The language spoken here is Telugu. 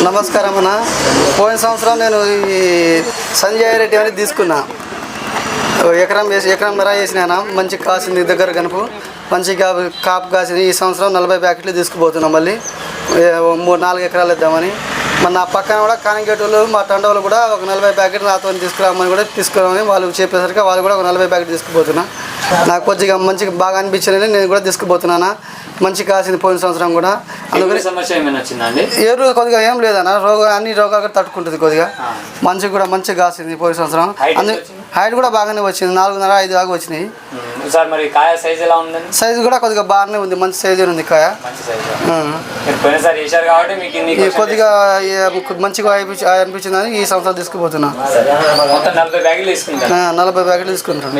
నమస్కారం అన్న. పోయిన సంవత్సరం నేను ఈ సంజయ్ రెడ్డి అని తీసుకున్నా. ఎకరం మెరా వేసినా, మంచి కాసింది, దగ్గర కనుపు మంచి కాపు కాసింది. ఈ సంవత్సరం 40 ప్యాకెట్లు తీసుకుపోతున్నాం. మళ్ళీ 3-4 ఎకరాలు ఇద్దామని. మన నా పక్కన కూడా కానిగేటోళ్ళు మా తండవులు కూడా ఒక 40 ప్యాకెట్లు నాతో తీసుకురామని కూడా తీసుకురామని వాళ్ళు చెప్పేసరికి వాళ్ళు కూడా ఒక 40 ప్యాకెట్లు తీసుకుపోతున్నా. నాకు కొద్దిగా మంచిగా బాగా అనిపించింది, నేను కూడా తీసుకుపోతున్నాను. మంచి కాసింది పోయిన సంవత్సరం కూడా. అందుకని ఏరు కొద్దిగా ఏం లేదన్న, అన్ని రోగాలు తట్టుకుంటుంది. కొద్దిగా మంచిగా కూడా మంచిగా కాసింది పోయిన సంవత్సరం. హైట్ కూడా బాగానే వచ్చింది, 4.5-5 దాకా వచ్చినాయి. సైజు కూడా కొద్దిగా బాగానే ఉంది, మంచి సైజు ఉంది కాయ. కొద్దిగా మంచిగా అనిపించిందని ఈ సంవత్సరం తీసుకుపోతున్నా. 40 ప్యాకెట్లు తీసుకుంటాను.